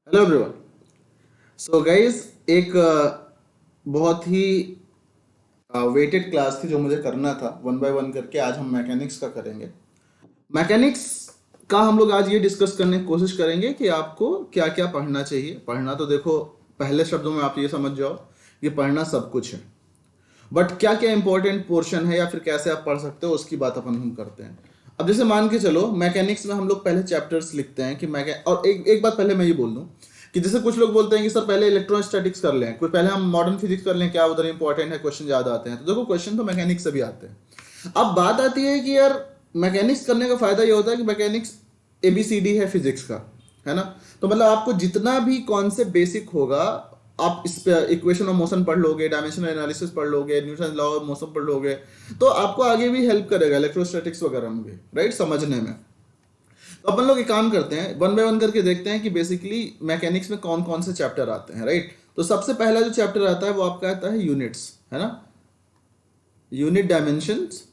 Hello everyone. So guys, एक बहुत he waited class थी जो मुझे करना था वन बाय वन करके। आज हम मैकेनिक्स का करेंगे। मैकेनिक्स का हम लोग आज ये डिस्कस करने की कोशिश करेंगे कि आपको क्या क्या पढ़ना चाहिए। पढ़ना तो देखो, पहले शब्दों में आप ये समझ जाओ कि पढ़ना सब कुछ है, बट क्या क्या इंपॉर्टेंट पोर्शन है या फिर कैसे आप पढ़ सकते हो उसकी बात अपन हम करते हैं। अब जैसे मान के चलो, मैकेनिक्स में हम लोग पहले चैप्टर्स लिखते हैं कि और एक बात पहले मैं ये बोल दूं कि जैसे कुछ लोग बोलते हैं कि सर पहले इलेक्ट्रोस्टैटिक्स कर लें, कुछ पहले हम मॉडर्न फिजिक्स कर लें, क्या उधर इंपॉर्टेंट है, क्वेश्चन ज़्यादा आते हैं। तो देखो, क्वेश्चन तो मैकेनिक्स से भी आते हैं। अब बात आती है कि यार मैकेनिक्स करने का फायदा ये होता है कि मैकेनिक्स ABCD है फिजिक्स का, है ना। तो मतलब आपको जितना भी कॉन्सेप्ट बेसिक होगा, आप इस पे इक्वेशन ऑफ मोशन पढ़ लोगे, डायमेंशनल एनालिसिस पढ़ लोगे, न्यूटन लॉ ऑफ मोशन पढ़ लोगे, तो आपको आगे भी हेल्प करेगा इलेक्ट्रोस्टैटिक्स वगैरह में भी, राइट, समझने में। तो अपन लोग एक काम करते हैं, वन बाय वन करके देखते हैं कि बेसिकली मैकेनिक्स में कौन कौन से चैप्टर आते हैं, राइट। तो सबसे पहला जो चैप्टर आता है वो आपका आता है यूनिट्स, है ना, unit dimensions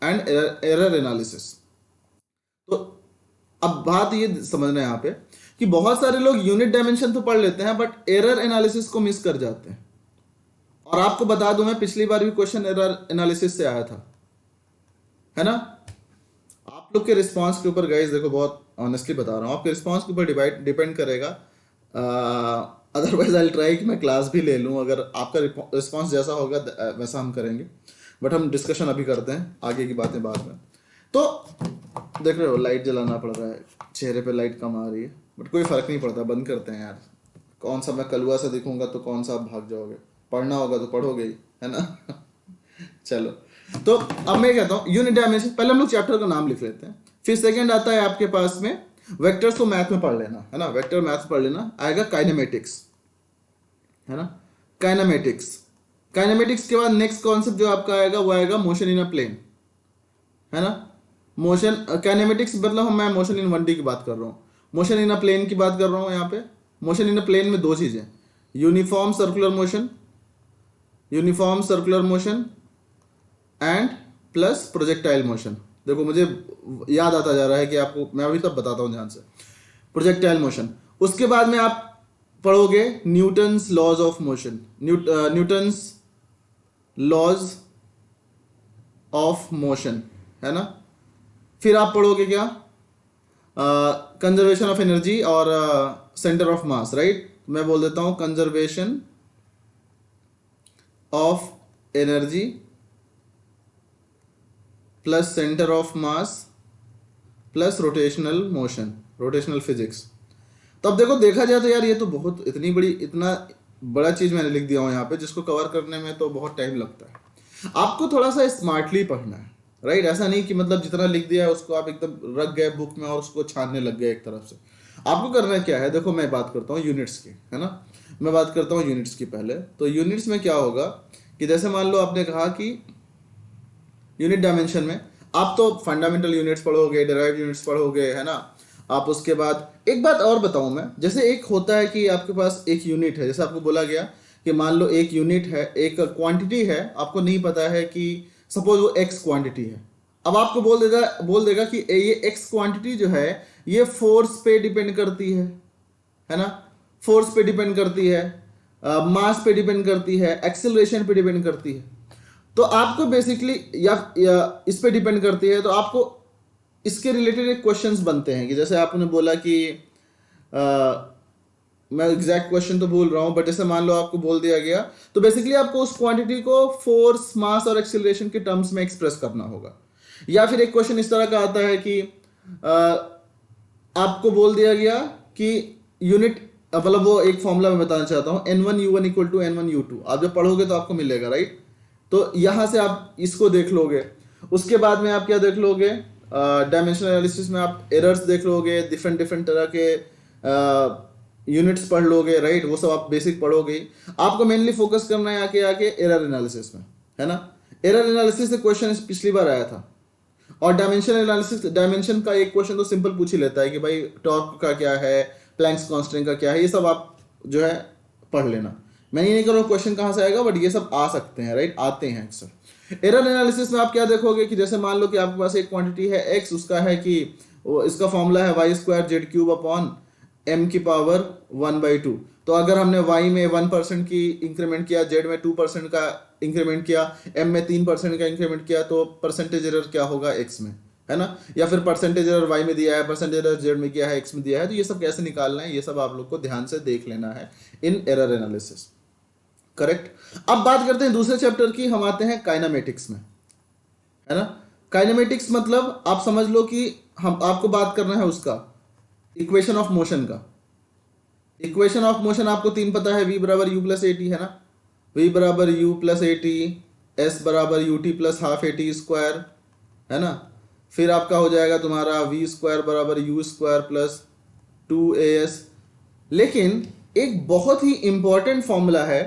and error analysis. तो अब बात ये समझना है यहाँ पे कि बहुत सारे लोग यूनिट डायमेंशन तो पढ़ लेते हैं बट एरर एनालिसिस को मिस कर जाते हैं। और आपको बता दूं, मैं पिछली बार भी क्वेश्चन एरर एनालिसिस से आया था, है ना। आप लोग के रिस्पांस के ऊपर गाइस, देखो बहुत ऑनेस्टली बता रहा हूँ, आपके रिस्पांस के ऊपर डिपेंड करेगा। अदरवाइज आई ट्राई कि मैं क्लास भी ले लूँ, अगर आपका रिस्पांस जैसा होगा वैसा हम करेंगे। बट हम डिस्कशन अभी करते हैं, आगे की बातें बाद में। तो देख रहे हो, लाइट जलाना पड़ रहा है, चेहरे पे लाइट कम आ रही है, बट कोई फर्क नहीं पड़ता, बंद करते हैं यार। कौन सा मैं कलुआ सा दिखूंगा तो कौन सा आप भाग जाओगे, पढ़ना होगा तो पढ़ोगे ही, है ना। चलो, तो अब मैं कहता हूँ यूनिट डायमेंशन, पहले हम लोग चैप्टर का नाम लिख लेते हैं। फिर सेकंड आता है आपके पास में वेक्टर्स, को मैथ में पढ़ लेना, है ना, वेक्टर मैथ पढ़ लेना। आएगा काइनेमेटिक्स, है ना, काइनेमेटिक्स। काइनेमेटिक्स के बाद नेक्स्ट कॉन्सेप्ट जो आपका आएगा वो आएगा मोशन इन अ प्लेन, है ना। मोशन काइनेमेटिक्स मतलब मैं मोशन इन 1D की बात कर रहा हूँ, मोशन इन अ प्लेन की बात कर रहा हूँ यहाँ पे। मोशन इन अ प्लेन में दो चीज़ें, uniform circular motion, uniform circular motion and plus projectile motion. देखो मुझे याद आता जा रहा है कि आपको मैं अभी तब बताता हूँ ध्यान से। प्रोजेक्टाइल मोशन, उसके बाद में आप पढ़ोगे Newton's laws of motion, Newton's laws of motion, है ना। फिर आप पढ़ोगे क्या, कंजर्वेशन ऑफ एनर्जी और सेंटर ऑफ मास, राइट। मैं बोल देता हूं conservation of energy plus centre of mass plus rotational motion, rotational physics. तो अब देखो, देखा जाए तो यार ये तो बहुत इतनी बड़ी, इतना बड़ा चीज मैंने लिख दिया हूं यहाँ पे, जिसको कवर करने में तो बहुत टाइम लगता है। आपको थोड़ा सा स्मार्टली पढ़ना है, राइट। ऐसा नहीं कि मतलब जितना लिख दिया है उसको आप एकदम रख गए बुक में और उसको छानने लग गए एक तरफ से। आपको करना क्या है, देखो मैं बात करता हूँ यूनिट्स की, है ना। मैं बात करता हूँ यूनिट्स की पहले। तो यूनिट्स में क्या होगा कि जैसे मान लो आपने कहा कि यूनिट डायमेंशन में आप तो फंडामेंटल यूनिट्स पढ़ोगे, डेराइव्ड यूनिट्स पढ़ोगे, है ना। आप उसके बाद एक बात और बताऊं मैं, जैसे एक होता है कि आपके पास एक यूनिट है, जैसे आपको बोला गया कि मान लो एक यूनिट है, एक क्वांटिटी है, आपको नहीं पता है कि सपोज वो एक्स क्वांटिटी है। अब आपको बोल देगा कि ये एक्स क्वांटिटी जो है ये फोर्स पे डिपेंड करती है ना, फोर्स पे डिपेंड करती है, मास पे डिपेंड करती है, एक्सेलरेशन पे डिपेंड करती है। तो आपको बेसिकली या इस पे डिपेंड करती है, तो आपको इसके रिलेटेड एक क्वेश्चंस बनते हैं कि जैसे आपने बोला कि मैं एग्जैक्ट क्वेश्चन तो भूल रहा हूं, बट जैसे मान लो आपको बोल दिया गया, तो बेसिकली आपको उस क्वांटिटी को फोर्स, मास और एक्सेलरेशन के टर्म्स में एक्सप्रेस करना होगा। या फिर एक क्वेश्चन इस तरह का आता है कि आपको बोल दिया गया कि यूनिट, मतलब वो एक फॉर्मूला मैं बताना चाहता हूँ, N1U1 इक्वल टू N1U2, आप जब पढ़ोगे तो आपको मिलेगा, राइट। तो यहां से आप इसको देख लोगे। उसके बाद में आप क्या देख लोगे, डायमेंशनल एनालिसिस में आप एरर्स देख लोगे, डिफरेंट डिफरेंट तरह के यूनिट्स पढ़ लोगे, राइट। वो सब आप बेसिक पढ़ोगे। आपको मेनली फोकस करना है आके आके एरर एनालिसिस में, है ना। एरर एनालिसिस से क्वेश्चन पिछली बार आया था। और डायमेंशन एनालिसिस, डायमेंशन का एक क्वेश्चन तो सिंपल पूछ ही लेता है कि भाई टॉर्क का क्या है, प्लैंक्स कांस्टेंट का क्या है, ये सब आप जो है पढ़ लेना। मैं ये नहीं कर रहा हूँ क्वेश्चन कहाँ से आएगा, बट ये सब आ सकते हैं, राइट, आते हैं अक्सर। एरर एनालिसिस में आप क्या देखोगे कि जैसे मान लो कि आपके पास एक क्वांटिटी है एक्स, उसका है कि इसका फॉर्मूला है Y square Z cube upon m की पावर 1/2। तो अगर हमने y में 1% की इंक्रीमेंट किया, z में 2% का इंक्रीमेंट किया, m में 3% का इंक्रीमेंट किया, तो परसेंटेज एरर क्या होगा x में, है ना। या फिर परसेंटेज एरर y में दिया है, परसेंटेज एरर z में किया है, x में दिया है। तो ये सब कैसे निकालना है, ये सब आप लोग को ध्यान से देख लेना है इन एरर एनालिसिस। करेक्ट। अब बात करते हैं दूसरे चैप्टर की, हम आते हैं काइनेमेटिक्स में, है ना। काइनेमेटिक्स मतलब आप समझ लो कि हम आपको बात करना है उसका इक्वेशन ऑफ मोशन का। इक्वेशन ऑफ मोशन आपको तीन पता है, v बराबर यू प्लस ए टी, है ना। v बराबर u plus a t, s बराबर u t plus half a t square, है ना। फिर आपका हो जाएगा तुम्हारा v स्क्वायर बराबर यू स्क्वायर प्लस 2as। लेकिन एक बहुत ही इंपॉर्टेंट फॉर्मूला है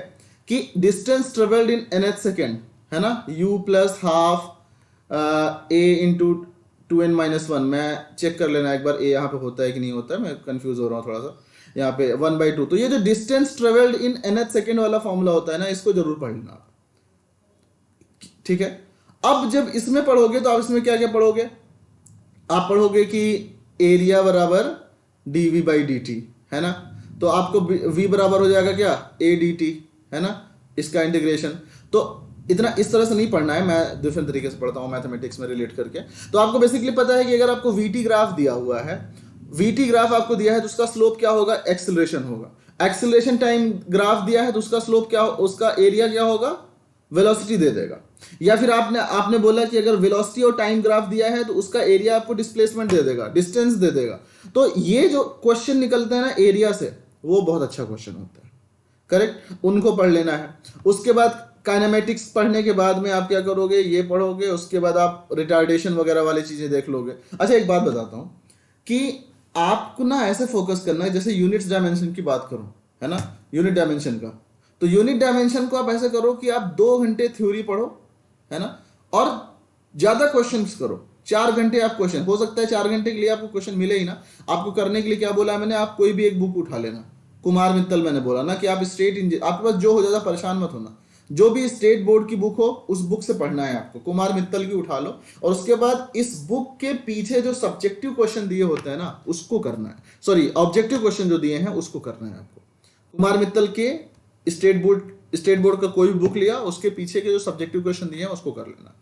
कि distance travelled in nth second, है ना, u plus half a into 2n-1। मैं चेक कर लेना एक बार a यहाँ पे होता है कि नहीं होता है, मैं कंफ्यूज हो रहा हूँ थोड़ा सा यहाँ पे 1/2। तो ये जो distance travelled in nth second वाला फॉर्मूला होता है ना, इसको जरूर पढ़ लेना आप, ठीक है। अब जब इसमें पढ़ोगे तो आप इसमें क्या क्या पढ़ोगे, आप पढ़ोगे कि एरिया बराबर dv बाई डी टी, है ना। तो आपको v बराबर हो जाएगा क्या, a dt, है ना, इसका इंटीग्रेशन। तो इतना इस तरह से नहीं पढ़ना है, मैं डिफरेंट तरीके से पढ़ता हूँ मैथमेटिक्स में रिलेट करके। तो आपको बेसिकली पता है कि अगर आपको vt ग्राफ दिया हुआ है, vt ग्राफ आपको दिया है तो उसका स्लोप क्या होगा, एक्सेलरेशन होगा। एक्सेलरेशन टाइम ग्राफ दिया है तो उसका स्लोप क्या, उसका एरिया क्या होगा, वेलोसिटी दे देगा। या फिर आपने बोला कि अगर वेलोसिटी और टाइम ग्राफ दिया है तो उसका एरिया आपको डिस्प्लेसमेंट दे देगा, डिस्टेंस दे देगा। तो ये जो क्वेश्चन निकलते हैं ना एरिया से, वो बहुत अच्छा क्वेश्चन होता है। करेक्ट, उनको पढ़ लेना है। उसके बाद काइनेमेटिक्स पढ़ने के बाद में आप क्या करोगे, ये पढ़ोगे, उसके बाद आप रिटार्डेशन वगैरह वाली चीजें देख लोगे। अच्छा एक बात बताता हूं कि आपको ना ऐसे फोकस करना है, जैसे यूनिट्स डायमेंशन की बात करूं, है ना, यूनिट डायमेंशन का। तो यूनिट डायमेंशन को आप ऐसे करो कि आप 2 घंटे थ्योरी पढ़ो, है ना, और ज्यादा क्वेश्चंस करो। 4 घंटे आप क्वेश्चन, हो सकता है 4 घंटे के लिए आपको क्वेश्चन मिले ही ना। आपको करने के लिए क्या बोला है मैंने, आप कोई भी एक बुक उठा लेना। कुमार मित्तल मैंने बोला ना कि आप स्टेट आपके पास जो हो, ज्यादा परेशान मत होना, जो भी स्टेट बोर्ड की बुक हो उस बुक से पढ़ना है आपको, कुमार मित्तल की उठा लो। और उसके बाद इस बुक के पीछे जो सब्जेक्टिव क्वेश्चन दिए होते हैं ना उसको करना है, सॉरी ऑब्जेक्टिव क्वेश्चन जो दिए हैं उसको करना है आपको। कुमार मित्तल के स्टेट बोर्ड का कोई भी बुक लिया, उसके पीछे के जो सब्जेक्टिव क्वेश्चन दिए हैं उसको कर लेना।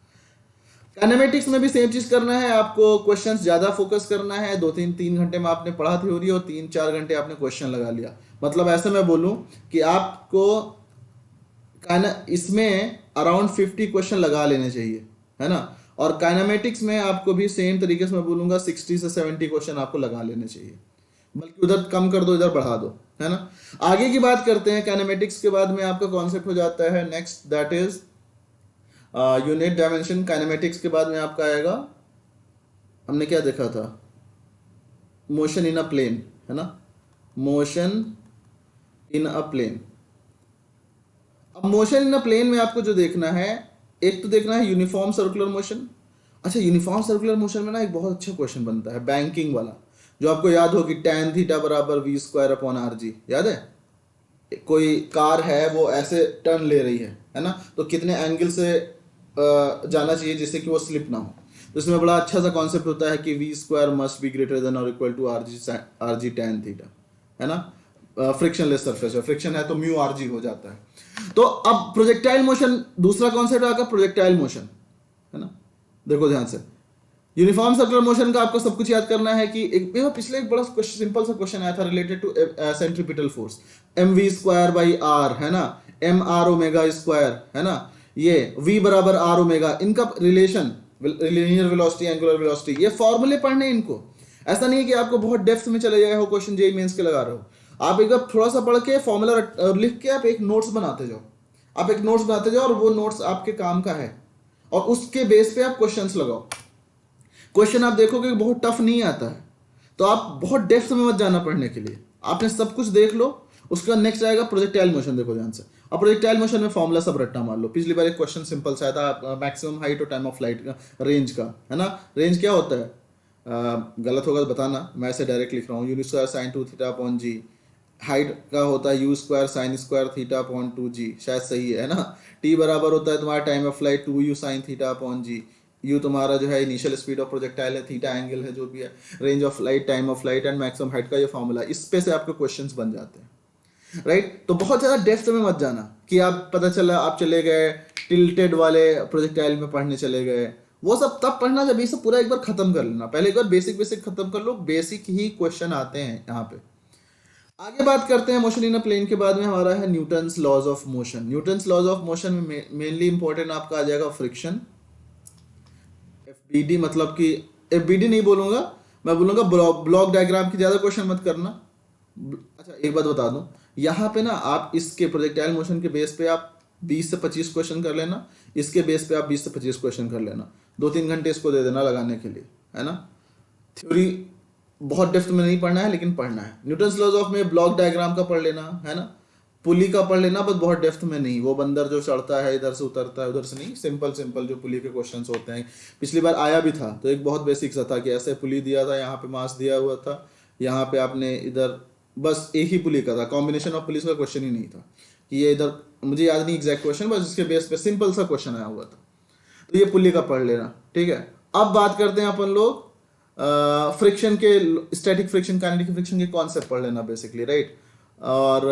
काइनेमेटिक्स में भी सेम चीज करना है आपको, क्वेश्चंस ज्यादा फोकस करना है। 2-3 घंटे में आपने पढ़ा थ्योरी और 3-4 घंटे आपने क्वेश्चन लगा लिया। मतलब ऐसे मैं बोलूं कि आपको इसमें अराउंड 50 क्वेश्चन लगा लेने चाहिए, है ना। और काइनेमेटिक्स में आपको भी सेम तरीके से मैं बोलूंगा 60 से 70 क्वेश्चन आपको लगा लेने चाहिए, बल्कि उधर कम कर दो, इधर बढ़ा दो, है ना। आगे की बात करते हैं। काइनेमेटिक्स के बाद में आपका कॉन्सेप्ट हो जाता है next, that is unit dimension. Kinematics के बाद में आपका आएगा, हमने क्या देखा था, मोशन इन अ प्लेन, है ना, मोशन इन अ प्लेन। अब मोशन इन अ प्लेन में आपको जो देखना है, एक तो देखना है यूनिफॉर्म सर्कुलर मोशन। अच्छा, यूनिफॉर्म सर्कुलर मोशन में ना एक बहुत अच्छा क्वेश्चन बनता है बैंकिंग वाला, जो आपको याद हो कि tan थीटा बराबर v square upon R G, याद है। कोई कार है वो ऐसे टर्न ले रही है ना, तो कितने एंगल से जाना चाहिए जिससे कि वो स्लिप ना हो। तो इसमें बड़ा अच्छा सा कॉन्सेप्ट होता है कि v square must be greater than और equal to r g tan theta, है ना। फ्रिक्शनलेस सरफेस है, फ्रिक्शन है तो म्यू आर जी हो जाता है। तो अब प्रोजेक्टाइल मोशन, दूसरा कॉन्सेप्ट आएगा प्रोजेक्टाइल मोशन, है ना। देखो ध्यान से, यूनिफॉर्म सर्कुलर मोशन का आपको सब कुछ याद करना है कि पिछले एक बड़ा सिंपल सा क्वेश्चन आया था related to centripetal force, M V square by R, है ना, एम आर ओमेगा स्क्वायर, है ना, ये v बराबर आर ओमेगा, इनका relation, linear velocity, angular velocity, ये फॉर्मूले पढ़ने इनको। ऐसा नहीं है कि आपको बहुत डेप्थ में चले गए हो, क्वेश्चन जेई मेंस के लगा रहे हो। आप एक बार थोड़ा सा पढ़ के फॉर्मूला लिख के आप एक नोट्स बनाते जाओ, आप एक नोट्स बनाते जाओ, और वो नोट्स आपके काम का है, और उसके बेस पे आप क्वेश्चंस लगाओ। क्वेश्चन आप देखोगे कि बहुत टफ नहीं आता है, तो आप बहुत डेप्थ में मत जाना पढ़ने के लिए, आपने सब कुछ देख लो। उसके बाद नेक्स्ट आएगा प्रोजेक्टाइल मोशन। देखो ध्यान से, अब प्रोजेक्टाइल मोशन में फॉर्मूला सब रट्टा मार लो। पिछली बार एक क्वेश्चन सिंपल सा आया था, मैक्सिमम हाइट और टाइम ऑफ फ्लाइट का, रेंज का, है ना। रेंज क्या होता है, गलत होगा तो बताना, मैं ऐसे डायरेक्ट लिख रहा हूँ, unit square sine 2 theta upon g. Height का होता है u square sine square theta upon 2 g, शायद सही है ना। टी बराबर होता है तुम्हारा time of flight 2u sine theta upon g. U तुम्हारा जो है इनिशियल स्पीड ऑफ प्रोजेक्टाइल है, थीटा एंगल है जो भी है, range of light, time of light and maximum height का ये फॉर्मूला, इस पे से आपके क्वेश्चंस बन जाते हैं, राइट। तो बहुत ज़्यादा डेप्थ में मत जाना कि आप पता चला आप चले गए टिल्टेड वाले प्रोजेक्टाइल में पढ़ने चले गए, वो सब तब पढ़ना जब ये सब पूरा एक बार खत्म कर लेना। पहले एक बार बेसिक बेसिक खत्म कर लो, बेसिक ही क्वेश्चन आते हैं यहाँ पे। आगे बात करते हैं मोशन इन अ प्लेन के बाद में हमारा है Newton's laws of motion. Newton's laws of motion में मेनली इंपॉर्टेंट आपका आ जाएगा फ्रिक्शन, एफबीडी, मतलब कि एफबीडी नहीं बोलूंगा, मैं बोलूंगा ब्लॉक डायग्राम की ज्यादा क्वेश्चन मत करना। अच्छा एक बात बता दूं, यहाँ पे ना आप इसके प्रोजेक्टाइल मोशन के बेस पे आप 20 से 25 क्वेश्चन कर लेना, इसके बेस पे आप 20 से 25 क्वेश्चन कर लेना, 2-3 घंटे इसको दे देना लगाने के लिए, है ना। थ्योरी बहुत डेप्थ में नहीं पढ़ना है, लेकिन पढ़ना है। न्यूटन्स लॉज ऑफ में ब्लॉक डायग्राम का पढ़ लेना, है ना, पुली का पढ़ लेना, बस बहुत डेप्थ में नहीं। वो बंदर जो चढ़ता है इधर से उतरता है उधर से नहीं, सिंपल सिंपल जो पुली के क्वेश्चंस होते हैं। पिछली बार आया भी था तो एक बहुत बेसिक सा था कि ऐसे पुली दिया था, यहाँ पे मास दिया हुआ था, यहाँ पे आपने इधर बस एक ही पुली का था, कॉम्बिनेशन ऑफ पुलिस का क्वेश्चन ही नहीं था कि ये इधर, मुझे याद नहीं एग्जैक्ट क्वेश्चन, बस इसके बेस पे सिंपल सा क्वेश्चन आया हुआ था। तो ये पुली का पढ़ लेना, ठीक है। अब बात करते हैं अपन लोग फ्रिक्शन के, स्टैटिक फ्रिक्शन, काइनेटिक फ्रिक्शन के कॉन्सेप्ट पढ़ लेना बेसिकली, राइट। और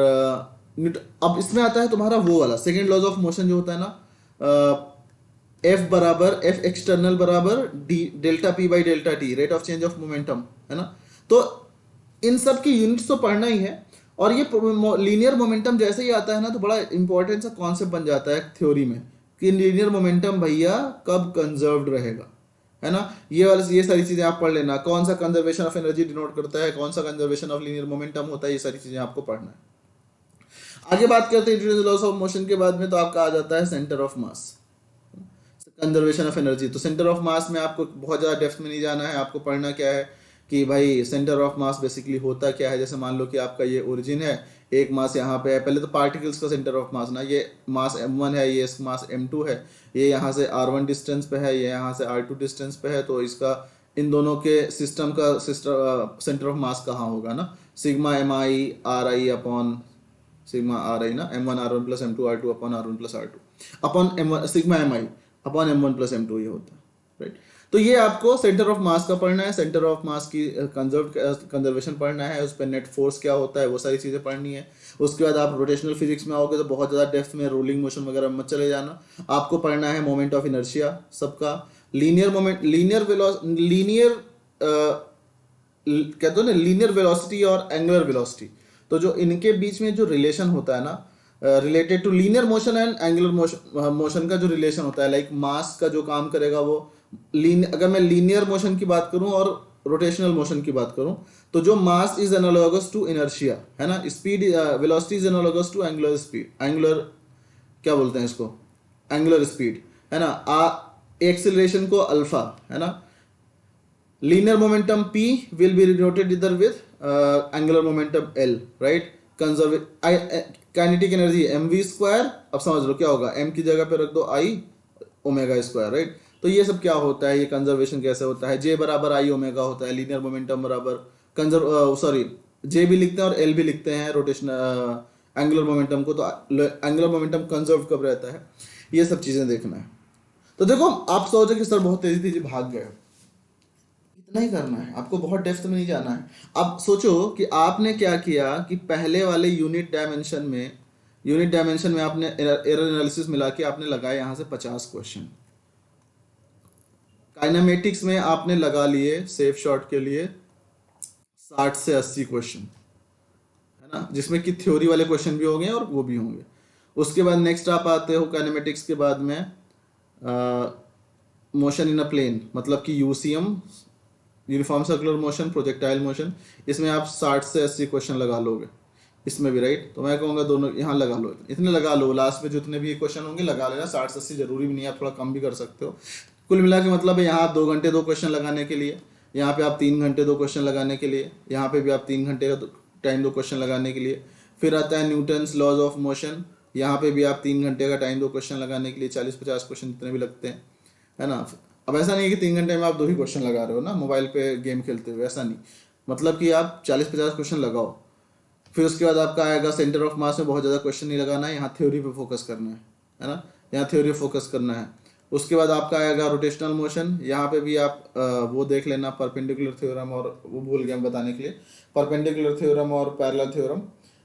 अब इसमें आता है तुम्हारा वो वाला सेकेंड लॉज ऑफ मोशन जो होता है ना, एफ बराबर एफ एक्सटर्नल बराबर D delta P by delta T, rate of change of momentum, है ना। तो इन सब की यूनिट्स तो पढ़ना ही है। और ये लीनियर मोमेंटम जैसे ही आता है ना तो बड़ा इंपॉर्टेंट सा कॉन्सेप्ट बन जाता है थ्योरी में कि लीनियर मोमेंटम भैया कब कंजर्व्ड रहेगा, है ना। ये सारी चीजें आप पढ़ लेना, कौन सा कंजर्वेशन ऑफ एनर्जी डिनोट करता है, कौन सा कंजर्वेशन ऑफ लीनियर मोमेंटम होता है, ये सारी चीजें आपको पढ़ना है। आगे बात करते हैं इंट्रोड्यूस लॉस ऑफ मोशन के बाद में, तो आपका आ जाता है centre of mass, conservation of energy. तो सेंटर ऑफ मास में आपको बहुत ज़्यादा डेप्थ में नहीं जाना है, आपको पढ़ना क्या है कि भाई सेंटर ऑफ मास बेसिकली होता क्या है। जैसे मान लो कि आपका ये ओरिजिन है, एक मास यहाँ पे है, पहले तो पार्टिकल्स का सेंटर ऑफ मास ना, ये मास m1 है, ये मास m2 है, ये यहाँ से r1 डिस्टेंस पे है, ये यहाँ से r2 डिस्टेंस पे है, तो इसका इन दोनों के सिस्टम का सेंटर ऑफ मास कहाँ होगा ना, sigma mi ri upon sigma are आई ना, m1 r1 plus m2 r2 upon r1 plus r2 upon m1 sigma mi upon m1 plus m2 ये होता है, राइट। तो ये आपको सेंटर ऑफ मास का पढ़ना है, सेंटर ऑफ मास की कंजर्वेशन पढ़ना है, उस पर नेट फोर्स क्या होता है वो सारी चीज़ें पढ़नी है। उसके बाद आप रोटेशनल फिजिक्स में आओगे तो बहुत ज़्यादा डेप्थ में रोलिंग मोशन वगैरह मत चले जाना। आपको पढ़ना है मोमेंट ऑफ इनर्शिया सबका, लीनियर मोमेंट, लीनियर कहते हो ना लीनियर वेलोसिटी और एंगुलर वेलोसिटी, तो जो इनके बीच में जो रिलेशन होता है ना, related to linear motion and angular motion का जो रिलेशन होता है, लाइक मास का जो काम करेगा वो अगर मैं लीनियर मोशन की बात करूं और रोटेशनल मोशन की बात करूं, तो जो mass is analogous to inertia, है ना, speed velocity is analogous to angular speed, angular क्या बोलते हैं इसको, एंगुलर स्पीड, है ना। एक्सेलरेशन को अल्फा, है ना। linear momentum p will be denoted either with angular momentum l, right। Kinetic energy mv square, अब समझ लो क्या होगा, m की जगह पे रख दो i ओमेगा स्क्वायर, राइट। तो ये सब क्या होता है, ये कंजर्वेशन कैसे होता है, j बराबर i ओमेगा होता है, लीनियर मोमेंटम बराबर सॉरी j भी लिखते हैं और l भी लिखते हैं रोटेशन एंगुलर मोमेंटम को, तो एंगुलर मोमेंटम कंजर्व कब रहता है, ये सब चीजें देखना है। तो देखो आप सोचो कि सर बहुत तेजी तेजी भाग गए, नहीं करना है, आपको बहुत डेप्थ में नहीं जाना है। अब सोचो कि आपने क्या किया कि पहले वाले यूनिट डायमेंशन में आपने एरर एनालिसिस मिला के आपने लगाए यहाँ से 50 क्वेश्चन, काइनेमेटिक्स में आपने लगा लिए सेफ शॉट के लिए 60 से 80 क्वेश्चन, है ना, जिसमें कि थ्योरी वाले क्वेश्चन भी होंगे और वो भी होंगे। उसके बाद नेक्स्ट आप आते हो काइनेमेटिक्स के बाद में मोशन इन अ प्लेन, मतलब कि UCM, uniform circular motion, projectile motion, इसमें आप 60 से 80 क्वेश्चन लगा लोगे इसमें भी, राइट। तो मैं कहूँगा दोनों यहाँ लगा लो, इतने लगा लो, लास्ट में जितने भी क्वेश्चन होंगे लगा लेना, 60 से 80 जरूरी भी नहीं है, आप थोड़ा कम भी कर सकते हो। कुल मिला के मतलब है यहाँ आप 2 घंटे 2 क्वेश्चन लगाने के लिए, यहाँ पे आप 3 घंटे 2 क्वेश्चन लगाने के लिए, यहाँ पे भी आप 3 घंटे का टाइम 2 क्वेश्चन लगाने के लिए। फिर आता है न्यूटन्स लॉज ऑफ मोशन, यहाँ पे भी आप 3 घंटे का टाइम 2 क्वेश्चन लगाने के लिए, 40-50 क्वेश्चन जितने भी लगते हैं, है ना। अब ऐसा नहीं है कि 3 घंटे में आप 2 ही क्वेश्चन लगा रहे हो ना मोबाइल पे गेम खेलते हुए, ऐसा नहीं, मतलब कि आप 40-50 क्वेश्चन लगाओ। फिर उसके बाद आपका आएगा सेंटर ऑफ मास में बहुत ज़्यादा क्वेश्चन नहीं लगाना है, यहाँ थ्योरी पे फोकस करना है ना, यहाँ थ्योरी फोकस करना है। उसके बाद आपका आएगा रोटेशनल मोशन। यहाँ पे भी आप वो देख लेना परपेंडिकुलर थ्योरम, और वो भूल गया हम बताने के लिए, परपेंडिकुलर थ्योरम और पैरेलल थ्योरम।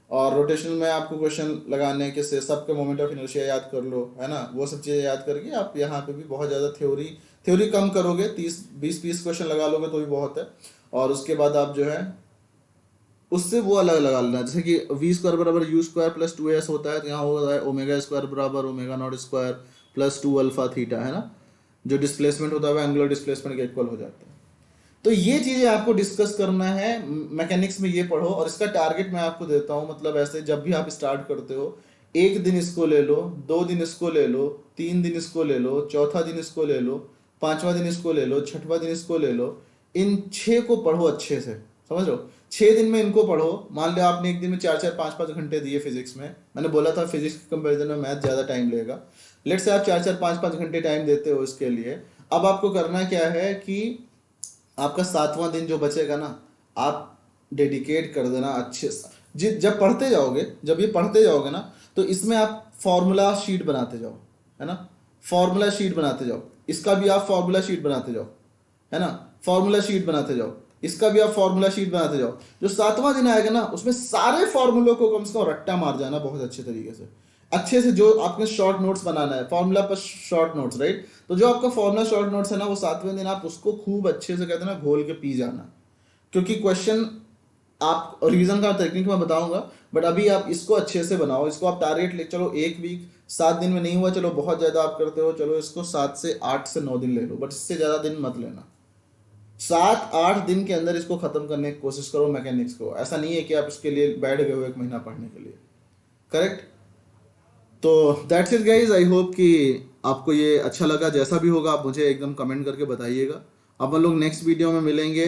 और रोटेशनल में आपको क्वेश्चन लगाने के से सबके मोमेंट ऑफ इनर्शिया याद कर लो, है ना, वो सब चीज़ें याद करके आप यहाँ पे भी बहुत ज़्यादा थ्योरी थ्योरी कम करोगे, 30-20 क्वेश्चन लगा लोगे तो भी बहुत है। और उसके बाद आप जो है उससे वो अलग लगा लेना, जैसे कि वी स्क्वायर बराबर यू स्क्वायर प्लस 2as होता है, तो यहाँ होता है ओमेगा स्क्वायर बराबर omega naught square plus 2 alpha theta, है ना, जो डिस्प्लेसमेंट होता है वो एंगुलर डिस्प्लेसमेंट के इक्वल हो जाता है। तो ये चीजें आपको डिस्कस करना है मैकेनिक्स में, ये पढ़ो। और इसका टारगेट मैं आपको देता हूँ, मतलब ऐसे जब भी आप स्टार्ट करते हो, एक दिन इसको ले लो, 2 दिन इसको ले लो, 3 दिन इसको ले लो, चौथा दिन इसको ले लो, पांचवा दिन इसको ले लो, छठवा दिन इसको ले लो। इन 6 को पढ़ो अच्छे से, समझ लो। 6 दिन में इनको पढ़ो। मान लो आपने एक दिन में 4-4, 5-5 घंटे दिए फिजिक्स में, मैंने बोला था फिजिक्स के कंपेरिजन में मैथ ज़्यादा टाइम लेगा। लेट से आप 4-4, 5-5 घंटे टाइम देते हो इसके लिए। अब आपको करना क्या है कि आपका 7वां दिन जो बचेगा ना, आप डेडिकेट कर देना अच्छे से। जब पढ़ते जाओगे, जब ये पढ़ते जाओगे ना, तो इसमें आप फॉर्मूला शीट बनाते जाओ, है ना, फॉर्मूला शीट बनाते जाओ। इसका भी आप फॉर्मूला शीट बनाते जाओ, है ना, फॉर्मूला शीट बनाते जाओ। इसका भी आप फॉर्मूला शीट बनाते जाओ। जो 7वां दिन आएगा ना, उसमें सारे फॉर्मूलों को कम से कम रट्टा मार जाना बहुत अच्छे तरीके से, अच्छे से। जो आपने शॉर्ट नोट्स बनाना है फॉर्मूला पर शॉर्ट नोट्स, राइट। तो जो आपका फॉर्मूला शॉर्ट नोट्स है ना, वो 7वें दिन आप उसको खूब अच्छे से कहते हैं ना घोल के पी जाना। क्योंकि क्वेश्चन आप रिवीजन का टेक्निक मैं बताऊंगा, बट अभी आप इसको अच्छे से बनाओ। इसको आप टारगेट ले चलो, एक वीक, 7 दिन में नहीं हुआ चलो बहुत ज़्यादा आप करते हो, चलो इसको 7 से 8 से 9 दिन ले लो, बट इससे ज़्यादा दिन मत लेना। 7-8 दिन के अंदर इसको खत्म करने की कोशिश करो मैकेनिक्स को। ऐसा नहीं है कि आप इसके लिए बैठ गए हो 1 महीना पढ़ने के लिए, करेक्ट। तो that's it guys, I hope कि आपको ये अच्छा लगा। जैसा भी होगा आप मुझे एकदम कमेंट करके बताइएगा। अपन लोग नेक्स्ट वीडियो में मिलेंगे,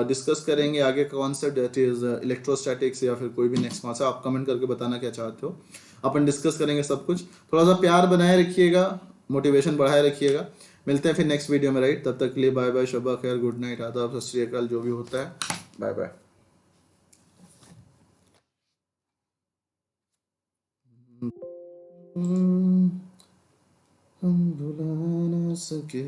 डिस्कस करेंगे आगे कॉन्सेप्ट दैट इज इलेक्ट्रोस्टैटिक्स, या फिर कोई भी नेक्स्ट कॉन्सेप्ट आप कमेंट करके बताना क्या चाहते हो। अपन डिस्कस करेंगे सब कुछ। थोड़ा सा प्यार बनाए रखिएगा, मोटिवेशन बढ़ाए रखिएगा। मिलते हैं फिर नेक्स्ट वीडियो में, राइट। तब तक के लिए बाय बाय, शब्बा खैर, गुड नाइट, आदाब, सत श्री अकाल, जो भी होता है, बाय बाय। हम भुला ना सके